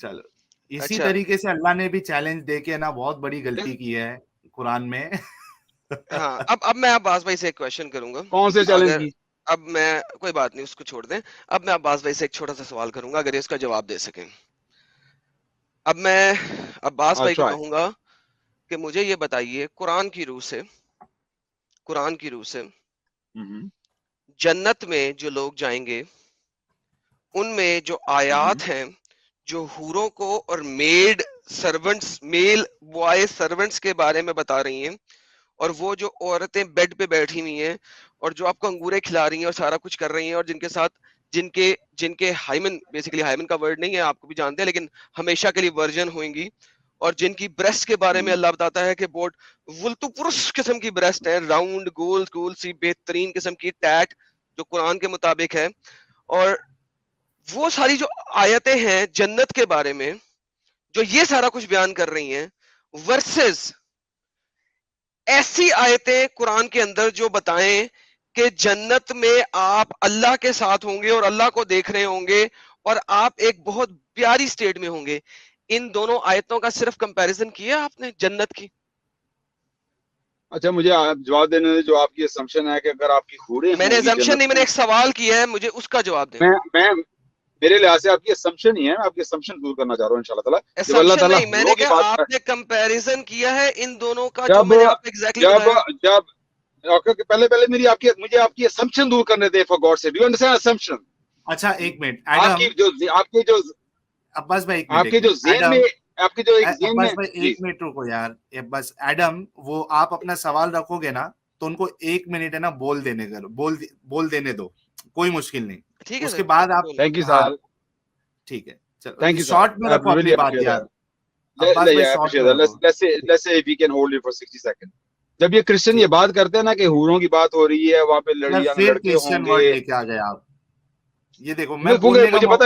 چلو اسی اچھا طریقے سے اللہ نے بھی چیلنج دے کے نا بہت بڑی غلطی کی ہے قرآن میں. ہاں اب میں عباس بھائی سے ایک کویشچن کروں گا. کون سے چیلنج اگر کی؟ اب میں کوئی بات نہیں اس کو چھوڑ دیں. اب میں عباس بھائی سے ایک چھوٹا سا سوال کروں گا اگر اس کا جواب دے سکیں. اب میں عباس بھائی کو کہوں گا کہ مجھے یہ بتائیے قرآن کی روح سے جنت میں جو لوگ جائیں گے ان میں جو آیات ہیں جو حوروں کو اور میل بوائے سرونٹس کے بارے میں بتا رہی ہیں اور وہ جو عورتیں بیڈ پہ بیٹھی ہوئی ہیں اور جو آپ کو انگورے کھلا رہی ہیں اور سارا کچھ کر رہی ہیں اور جن کے ساتھ جن کے ہائمن بیسیکلی ہائمن کا ورڈ نہیں ہے آپ کو بھی جانتے ہیں لیکن ہمیشہ کے لیے ورجن ہوئیں گی اور جن کی بریسٹ کے بارے میں اللہ بتاتا ہے کہ بہت ولتوپرس قسم کی بریسٹ ہے راؤنڈ گول سی بہترین قسم کی ٹیٹ جو قرآن کے مطابق ہے. اور وہ ساری جو آیتیں ہیں جنت کے بارے میں جو یہ سارا کچھ بیان کر رہی ہیں ورسز ایسی آیتیں قرآن کے اندر جو بتائیں کہ جنت میں آپ اللہ کے ساتھ ہوں گے اور اللہ کو دیکھ رہے ہوں گے اور آپ ایک بہت پیاری سٹیٹ میں ہوں گے. ان دونوں آیتوں کا صرف کمپیریزن کیا آپ نے جنت کی؟ اچھا مجھے جواب دینے دیں جو آپ کی اسمپشن ہے کہ اگر آپ کی حوریں میں نے ہوں گی assumption نہیں، میں نے ایک سوال کیا ہے، مجھے اس کا جواب دیں. میں میرے لحاظ سے آپ کی اسمپشن ہی ہے، آپ کی اسمپشن دور کرنا چاہ رہا ہوں انشاءاللہ تعالیٰ. جب اللہ assumption تعالیٰ نہیں، میں نے حوروں کی کہا بات آپ نے کمپیریزن کیا ہے ان دونوں کا جو میں نے آپ کو ایگزیکٹلی بتایا. جب پہلے مجھے آپ کی اسمپشن دور کرنے دیں فار گاڈ سے. Do you understand assumption? اچھا ایک منٹ آپ کی جو عباس بھائی آپ کے جو ذہن میں آپ کے جو ایک ذہن میں عباس بھائی ایک منٹ رکو یار. بس ایڈم وہ آپ اپنا سوال رکھو گے نا تو ان کو 1 منٹ ہے نا بول دینے دو، کوئی مشکل نہیں. ٹھیک ہے اس کے بعد آپ تھینک یو سر. ٹھیک ہے چلو تھینک یو شارٹ میں رکھو اپنی بات یار. عباس بھائی شارٹ میں رکھو. جب یہ کرسچن یہ بات کرتے ہیں نا کہ حوروں کی بات ہو رہی ہے وہاں پہ لڑکے ہوں گے، لے کے آ گئے آپ. یہ دیکھو میں مجھے پتا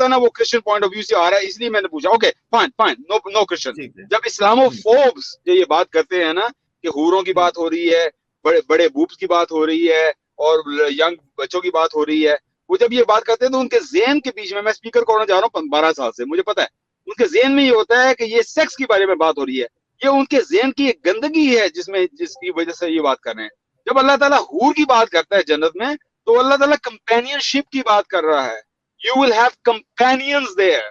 ہے نا وہ کرسچن پوائنٹ آف ویو سے آ رہا ہے اس لیے میں نے پوچھا. Okay fine no Christian. جب اسلامو فوبس یہ بات کرتے ہیں نا کہ حوروں کی بات ہو رہی ہے، بڑے بوبس کی بات ہو رہی ہے اور ینگ بچوں کی بات ہو رہی ہے، وہ جب یہ بات کرتے ہیں تو ان کے ذہن کے بیچ میں اسپیکر کو جا رہا ہوں 12 سال سے، مجھے پتا ہے ان کے ذہن میں یہ ہوتا ہے کہ یہ سیکس کے بارے میں بات ہو رہی ہے. یہ ان کے ذہن کی ایک گندگی ہے جس کی وجہ سے یہ بات کر رہے ہیں. جب اللہ تعالیٰ حور کی بات کرتا ہے جنت میں تو اللہ تعالیٰ کمپینین شپ کی بات کر رہا ہے. You will have companions there.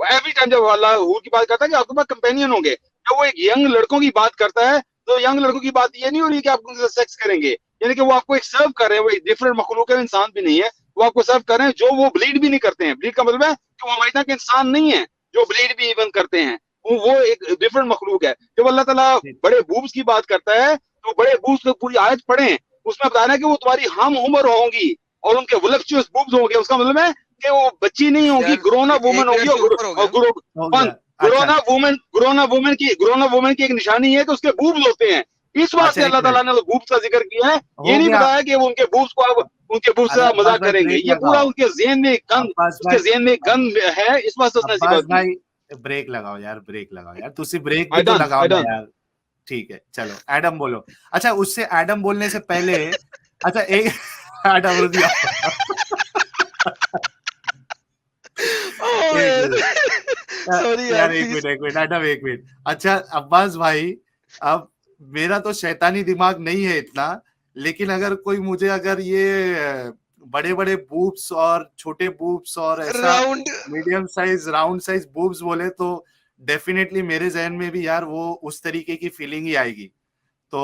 Every time جب اللہ حور کی بات کرتا ہے کہ آپ کے پاس کمپینین ہوں گے. جب وہ ایک ینگ لڑکوں کی بات کرتا ہے تو ینگ لڑکوں کی بات یہ نہیں ہو رہی کہ آپ ان سے سیکس کریں گے، یعنی کہ وہ آپ کو ایک سرو کر رہے ہیں. وہ ایک ڈفرنٹ مخلوق ہے، انسان بھی نہیں ہے، وہ آپ کو سرو کر رہے ہیں جو وہ بلیڈ بھی نہیں کرتے ہیں. بلیڈ کا مطلب ہے کہ وہ ہماری طرح کے انسان نہیں ہے جو بلیڈ بھی ایون کرتے ہیں، وہ ایک ڈفرنٹ مخلوق ہے. جب اللہ تعالیٰ بڑے بوبس کی بات کرتا ہے تو بڑے بوبس کو پوری آیت پڑھیں، اس میں بتانا کہ وہ تمہاری ہم عمر ہوں گی اور ان کے ولپچوس بوبس ہوں گے. اس کا مطلب ہے کہ وہ بچی نہیں ہوگی، گرونا وومن ہوگی. گرونا وومن کی ایک نشانی ہے کہ اس کے بوبس ہوتے ہیں. اس بات سے اللہ تعالیٰ نے بوبس کا ذکر کیا ہے، یہ نہیں بتایا کہ وہ ان کے بوبس کو ان کے بوبس سے مذاق کریں گے. یہ پورا ان کے ذہن میں گند ہے، اس واسطے اس نے ایسی بات کی. بریک لگاؤ یار تسی بریک بھی تو لگاؤ یار. ٹھیک ہے چلو ایڈم بولو. اچھا اس سے ایڈم بولنے سے پہلے اچھا ایک ایڈم رضی ایک منٹ. اچھا عباس بھائی اب میرا تو شیطانی دماغ نہیں ہے اتنا، لیکن اگر کوئی مجھے اگر یہ بڑے بڑے بوبس اور چھوٹے بوبس اور ایسا medium size round size Bob's بولے تو ڈیفینیٹلی میرے ذہن میں بھی یار وہ اس طریقے کی فیلنگ ہی آئے گی. تو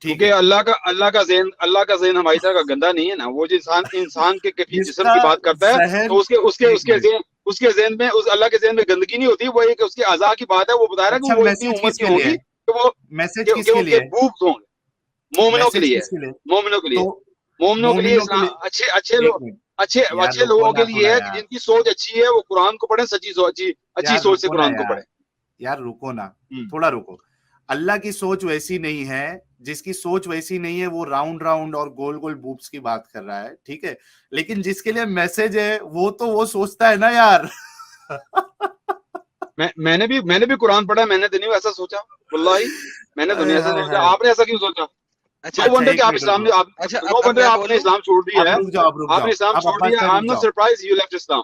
ٹھیک ہے اللہ کا ذہن ہماری طرح کا گندا نہیں ہے نا. وہ جو انسان کے کفی جسم کی بات کرتا ہے تو اس کے ذہن میں اس اللہ کے ذہن میں گندگی نہیں ہوتی. وہ ایک اس کے اعضاء کی بات ہے. وہ بتا رہا ہے کہ وہ اتنی عمر کی ہوں گی کہ وہ میسج کس کے لیے بوبس ہوں گے. مومنوں کے لیے اچھے لوگوں کے لیے ہے جن کی سوچ اچھی ہے، وہ قرآن کو پڑھیں، اچھی سوچ سے قرآن کو پڑھیں. یار رکو نا تھوڑا رکو. اللہ کی سوچ ویسی نہیں ہے، جس کی سوچ ویسی نہیں ہے وہ راؤنڈ اور گول بوبس کی بات کر رہا ہے، ٹھیک ہے. لیکن جس کے لیے میسج ہے وہ سوچتا ہے نا یار. میں نے بھی قرآن پڑھا، میں نے تو نہیں ایسا سوچا، واللہ میں نے دنیا سے سوچا. آپ نے ایسا کیوں سوچا؟ نو ونڈر کہ آپ نے اسلام چھوڑ دیا ہے. آپ نے اسلام چھوڑ دیا. I'm not surprised you left Islam.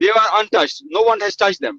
They are untouched. No one has touched them.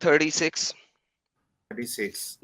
36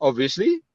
Obviously,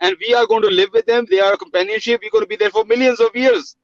and we are going to live with them. They are companionship. We're going to be there for millions of years,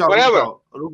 forever.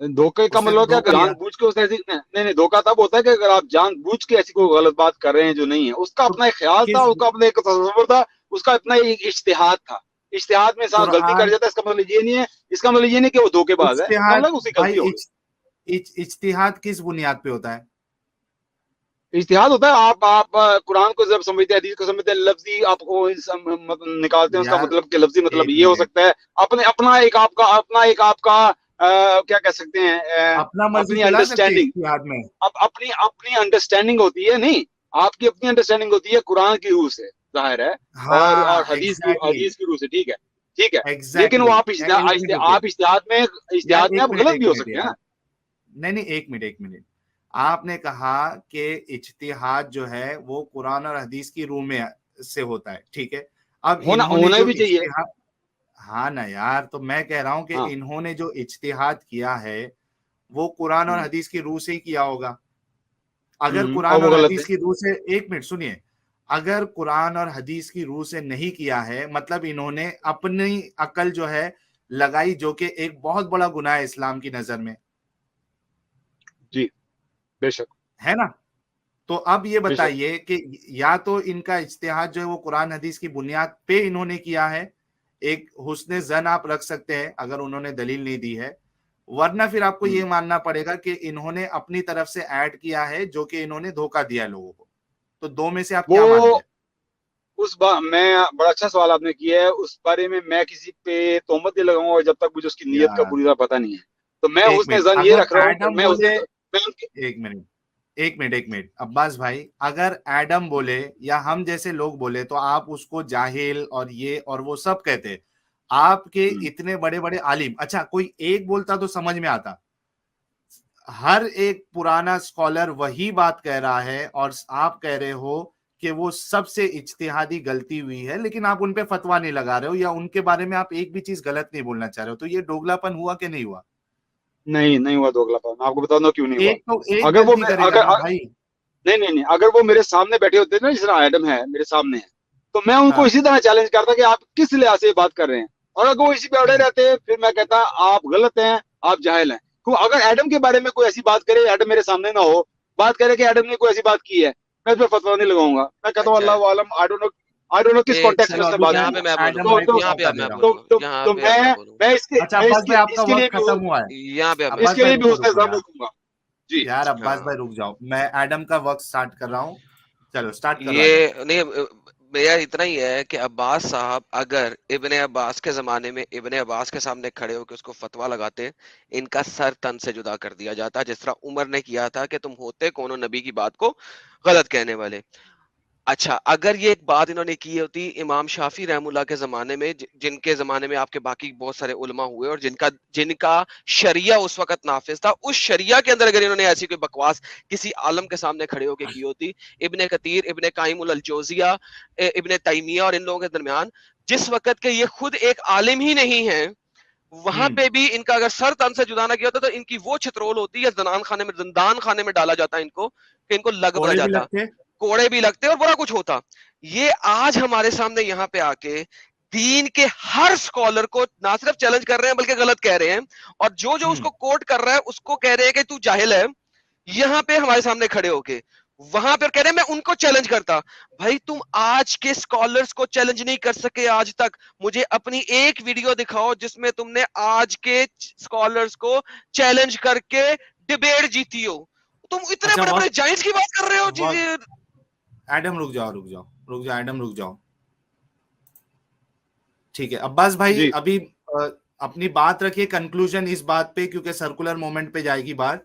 دھوکے کا مطلب کیا کہ جان بوجھ کے اس ایسی نہیں دھوکا تب ہوتا ہے کہ اگر آپ جان بوجھ کے ایسی کوئی غلط بات کر رہے ہیں جو نہیں ہے. اس کا اپنا ایک خیال تھا, اس کا اپنا ایک تصور تھا, اس کا اپنا ایک اجتہاد تھا. اشتہاد میں انسان غلطی کر جاتا ہے, اس کا مطلب یہ نہیں ہے, اس کا مطلب یہ نہیں کہ وہ دھوکے باز ہے, اس کا مطلب اسی غلطی ہوگی. اجتہاد کس بنیاد پہ ہوتا ہے؟ اجتہاد ہوتا ہے آپ قرآن کو جب سمجھتے ہیں, حدیث کو سمجھتے ہیں, لفظی آپ کو نکالتے ہیں اس کا مطلب کہ لفظی مطلب یہ ہو سکتا ہے. اپنا ایک آپ کا کیا کہہ سکتے ہیں, اپنی انڈرسٹینڈنگ, اپنی انڈرسٹینڈنگ ہوتی ہے. نہیں, آپ کی اپنی انڈرسٹینڈنگ ہوتی ہے قرآن کی روح سے, ظاہر ہے, اور حدیث کی روح سے. ٹھیک ہے, لیکن وہ آپ اجتہاد میں آپ غلط بھی ہو سکتے ہیں. نہیں, ایک منٹ. آپ نے کہا کہ اجتہاد جو ہے وہ قرآن اور حدیث کی روح میں سے ہوتا ہے, ٹھیک ہے. اب ہونا بھی چاہیے. ہاں نا یار, تو میں کہہ رہا ہوں کہ انہوں نے جو اجتہاد کیا ہے وہ قرآن اور حدیث کی روح سے ہی کیا ہوگا. اگر قرآن اور حدیث کی روح سے, ایک منٹ سنیے, اگر قرآن اور حدیث کی روح سے نہیں کیا ہے مطلب انہوں نے اپنی عقل جو ہے لگائی, جو کہ ایک بہت بڑا گناہ ہے اسلام کی نظر میں. جی بے شک ہے نا. تو اب یہ بتائیے کہ یا تو ان کا اجتہاد جو ہے وہ قرآن حدیث کی بنیاد پہ انہوں نے کیا ہے, ایک حسن ظن آپ رکھ سکتے ہیں اگر انہوں نے دلیل نہیں دی ہے, ورنہ پھر آپ کو یہ ماننا پڑے گا کہ انہوں نے اپنی طرف سے ایڈ کیا ہے جو کہ انہوں نے دھوکہ دیا لوگوں کو. تو دو میں سے آپ کیا مانتے ہیں؟ میں بڑا اچھا سوال آپ نے کیا ہے. اس بارے میں کسی پہ تہمت نہیں لگاؤں گا جب تک مجھے اس کی نیت کا پوری طرح پتہ نہیں ہے. تو میں حسن ظن یہ رکھ رہا ہوں. ایک منٹ عباس بھائی, اگر ایڈم بولے یا ہم جیسے لوگ بولے تو آپ اس کو جاہل اور یہ اور وہ سب کہتے. آپ کے اتنے بڑے بڑے عالم, اچھا کوئی ایک بولتا تو سمجھ میں آتا, ہر ایک پرانا اسکالر وہی بات کہہ رہا ہے اور آپ کہہ رہے ہو کہ وہ سب سے اجتہادی غلطی ہوئی ہے, لیکن آپ ان پہ فتوا نہیں لگا رہے ہو یا ان کے بارے میں آپ ایک بھی چیز غلط نہیں بولنا چاہ رہے ہو. تو یہ دوگلا پن ہوا کہ نہیں ہوا؟ نہیں ہوا دوگلا پن. آپ کو بتا دوں کیوں نہیں ہوا. اگر وہ میرے سامنے بیٹھے ہوتے نا, جس طرح ایڈم ہے میرے سامنے ہے, تو میں ان کو اسی طرح چیلنج کرتا کہ آپ کس لحاظ سے بات کر رہے ہیں, اور اگر وہ اسی پہ اڑے رہتے پھر میں کہتا آپ غلط ہیں, آپ جاہل ہیں. اگر ایڈم کے بارے میں کوئی ایسی بات کرے, ایڈم میرے سامنے نہ ہو, بات کرے کہ ایڈم نے کوئی ایسی بات کی ہے, میں اس پہ فتوا نہیں لگاؤں گا. میں کہتا ہوں اللہ عالم, آئی ڈونٹ نو کس کانٹیکسٹ میں اس نے بات کی. جی یار عباس بھائی رک جاؤ, میں ایڈم کا وقت سٹارٹ کر رہا ہوں. چلو سٹارٹ کرو. یہ نہیں, میرا اتنا ہی ہے کہ عباس صاحب اگر ابن عباس کے زمانے میں ابن عباس کے سامنے کھڑے ہو کے اس کو فتوا لگاتے, ان کا سر تن سے جدا کر دیا جاتا, جس طرح عمر نے کیا تھا کہ تم ہوتے کون ہو نبی کی بات کو غلط کہنے والے. اچھا, اگر یہ ایک بات انہوں نے کی ہوتی امام شافعی رحم اللہ کے زمانے میں, جن کے زمانے میں آپ کے باقی بہت سارے علماء ہوئے اور جن کا شریعہ اس وقت نافذ تھا, اس شریعہ کے اندر اگر انہوں نے ایسی کوئی بکواس کسی عالم کے سامنے کھڑے ہو کے کی ہوتی, ابن کثیر, ابن قیم الجوزیہ, ابن تیمیہ اور ان لوگوں کے درمیان, جس وقت کے یہ خود ایک عالم ہی نہیں ہیں, وہاں پہ بھی ان کا اگر سر تن سے جدا نہ کیا ہوتا تو ان کی وہ چھترول ہوتی ہے, زندان خانے میں ڈالا جاتا ان کو کہ ان کو لگ پڑ جاتا, کوڑے بھی لگتے اور بڑا کچھ ہوتا. یہ آج ہمارے سامنے یہاں پہ آ کے دین کے ہر اسکالر کو نہ صرف چیلنج کر رہے ہیں بلکہ غلط کہہ رہے ہیں, اور جو اس کو کوٹ کر رہا ہے اس کو کہہ رہے ہیں کہ تو جاہل ہے. یہاں پہ ہمارے سامنے کھڑے ہو کے وہاں پہ کہہ رہے ہیں میں ان کو چیلنج کرتا. بھائی تم آج کے اسکالرز کو چیلنج نہیں کر سکے آج تک. مجھے اپنی ایک ویڈیو دکھاؤ جس میں تم نے آج کے اسکالرز کو چیلنج کر کے ڈیبیٹ جیتی ہو. تم اتنے بڑے بڑے جائنٹس کی بات کر رہے ہو. ایڈم رک جاؤ ایڈم رک جاؤ. ٹھیک ہے عباس بھائی, ابھی اپنی بات رکھیے کنکلوژن اس بات پہ, کیونکہ سرکولر مومنٹ پہ جائے گی بات.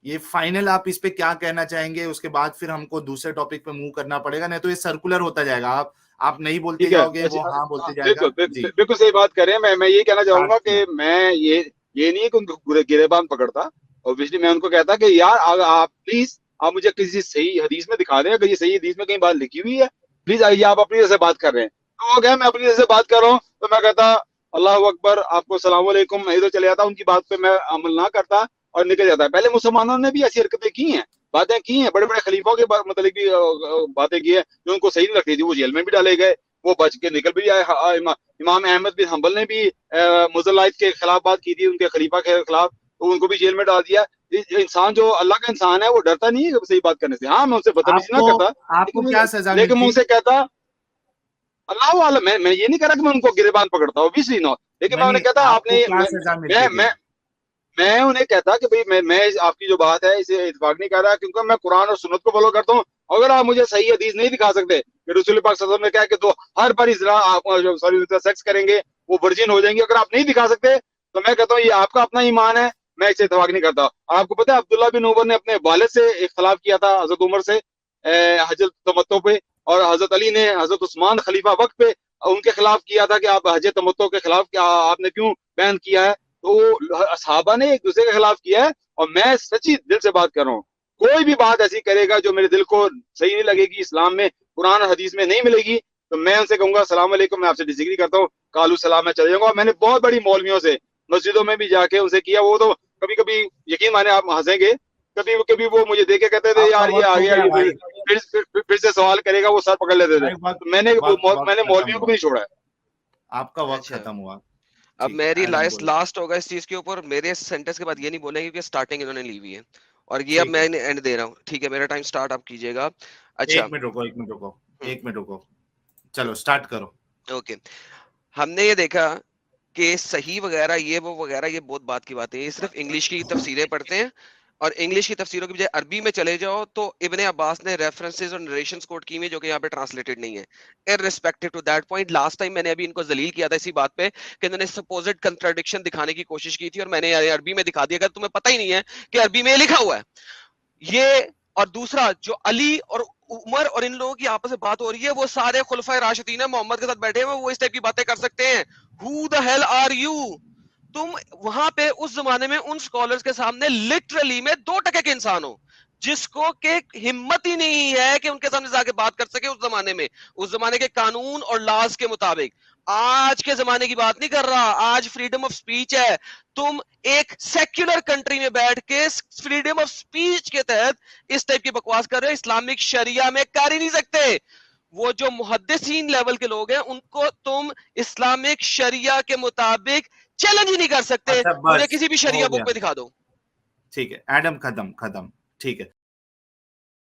یہ فائنل آپ اس پہ کیا کہنا چاہیں گے, اس کے بعد پھر ہم کو دوسرے ٹاپک پہ موو کرنا پڑے گا, نہیں تو یہ سرکولر ہوتا جائے گا. آپ نہیں بولتے جاؤ گے, وہ ہاں بولتے جائے گا. بالکل صحیح بات کر رہے ہیں. میں یہ کہنا چاہوں گا کہ میں یہ نہیں ہے کہ ان کو گریبان پکڑتا, اور بجلی میں ان کو کہتا کہ یار آپ پلیز آپ مجھے کسی صحیح حدیث میں دکھا دیں, اگر یہ صحیح حدیث میں کہیں بات لکھی ہوئی ہے پلیز آئیے, آپ اپنی سے بات کر رہے ہیں. تو وہ کہ میں اپنی سے بات کر رہا ہوں, تو میں کہتا اللہ اکبر, آپ کو السلام علیکم, میں ادھر چلے جاتا, ان کی بات پہ میں عمل نہ کرتا اور نکل جاتا ہے. پہلے مسلمانوں نے بھی ایسی حرکتیں کی ہیں, باتیں کی ہیں, بڑے بڑے خلیفوں کے متعلق بھی باتیں کی ہیں جو ان کو صحیح نہیں لگتی تھی, وہ جیل میں بھی ڈالے گئے, وہ بچ کے نکل بھی آئے. امام احمد بن حنبل نے بھی مضلات کے خلاف بات کی تھی, ان کے خلیفہ کے خلاف, تو ان کو بھی جیل میں ڈال دیا. انسان جو اللہ کا انسان ہے وہ ڈرتا نہیں ہے صحیح بات کرنے سے. ہاں میں ان سے بدتمیزی نہ کرتا, آپ کو کیا سزا لیکن میں ان ملتی؟ سے کہتا اللہ عالم, میں یہ نہیں کہہ رہا کہ میں ان کو گریبان پکڑتا ہوں, obviously not, لیکن میں انہیں کہتا آپ نے, میں انہیں کہتا کہ بھئی میں آپ کی جو بات ہے اسے اتفاق نہیں کر رہا, کیونکہ میں قرآن اور سنت کو فالو کرتا ہوں. اگر آپ مجھے صحیح حدیث نہیں دکھا سکتے کہ رسول پاک صلی اللہ علیہ وسلم نے کہا کہ تو ہر پر سیکس کریں گے وہ ورجن ہو جائیں گے, اگر آپ نہیں دکھا سکتے تو میں کہتا ہوں یہ آپ کا اپنا ایمان ہے, میں اسے اتفاق نہیں کرتا. آپ کو پتہ ہے عبداللہ بن عمر نے اپنے والد سے اختلاف کیا تھا حضرت عمر سے حج تمتع پہ, اور حضرت علی نے حضرت عثمان خلیفہ وقت پہ ان کے خلاف کیا تھا کہ آپ حج تمتع کے خلاف کیا آپ نے کیوں بیان کیا ہے. تو صحابہ نے ایک دوسرے کے خلاف کیا ہے, اور میں سچی دل سے بات کر رہا ہوں, کوئی بھی بات ایسی کرے گا جو میرے دل کو صحیح نہیں لگے گی, اسلام میں قرآن اور حدیث میں نہیں ملے گی, تو میں ان سے کہوں گا السلام علیکم, میں آپ سے ڈس ایگری کرتا ہوں, کالو سلام, میں چلے جاؤں گا. میں نے بہت بڑی مولویوں سے مسجدوں میں بھی جا کے ان سے کیا, وہ تو کبھی کبھی یقین مانے آپ ہنسیں گے, کبھی وہ مجھے دیکھ کے کہتے تھے یار یہ آ گیا, پھر سے سوال کرے گا, وہ سر پکڑ لیتے تھے. میں نے مولویوں کو بھی نہیں چھوڑا ہے. آپ کا وقت ختم ہوا. اب میری لاسٹ ہوگا اس چیز کے اوپر, میرے سینٹنس کے بعد یہ نہیں بولیں کیونکہ سٹارٹنگ انہوں نے لی ہوئی ہے, اور یہ اب میں اینڈ دے رہا ہوں. ٹھیک ہے, میرا ٹائم سٹارٹ آپ کیجئے گا. اچھا ایک منٹ رکو, چلو سٹارٹ کرو. اوکے, ہم نے یہ دیکھا کہ صحیح وغیرہ یہ وہ وغیرہ یہ بہت بات کی باتیں, یہ صرف انگلش کی تفسیریں پڑھتے ہیں, اور انگلش کی تفسیروں کی بجائے عربی میں چلے جاؤ تو ابن عباس نے ریفرنسز اور نریشنز کوٹ کی ہوئی جو کہ یہاں پہ ٹرانسلیٹڈ نہیں ہے. irrespective to that point, last time میں نے ابھی ان کو ذلیل کیا تھا اسی بات پہ کہ انہوں نے سپوزڈ کنٹراڈکشن دکھانے کی کوشش کی تھی, اور میں نے عربی میں دکھا دیا. اگر تمہیں پتہ ہی نہیں ہے کہ عربی میں لکھا ہوا ہے یہ, اور دوسرا جو علی اور عمر اور ان لوگوں کی آپس میں بات ہو رہی ہے, وہ سارے خلفائے راشدین ہیں محمد کے ساتھ بیٹھے ہوئے, وہ اس ٹائپ کی باتیں کر سکتے ہیں. Who the hell are you? تم وہاں پہ اس زمانے میں ان سکولرز کے سامنے لٹرلی میں 2% کے انسان ہو جس کو کہ ہمت ہی نہیں ہے کہ ان کے سامنے جا کے بات کر سکے. اس زمانے کے قانون اور لاز کے مطابق, آج کے زمانے کی بات نہیں کر رہا, آج فریڈم آف سپیچ ہے. تم ایک سیکولر کنٹری میں بیٹھ کے فریڈم آف سپیچ کے تحت اس ٹائپ کی بکواس کر رہے ہو, اسلامک شریعہ میں کر ہی نہیں سکتے. وہ جو محدثین لیول کے لوگ ہیں ان کو تم اسلامک شریعہ کے مطابق چیلنج ہی نہیں کر سکتے. مجھے کسی بھی شریعہ بک پہ دکھا دو. ٹھیک ہے ایڈم, ختم. ٹھیک ہے.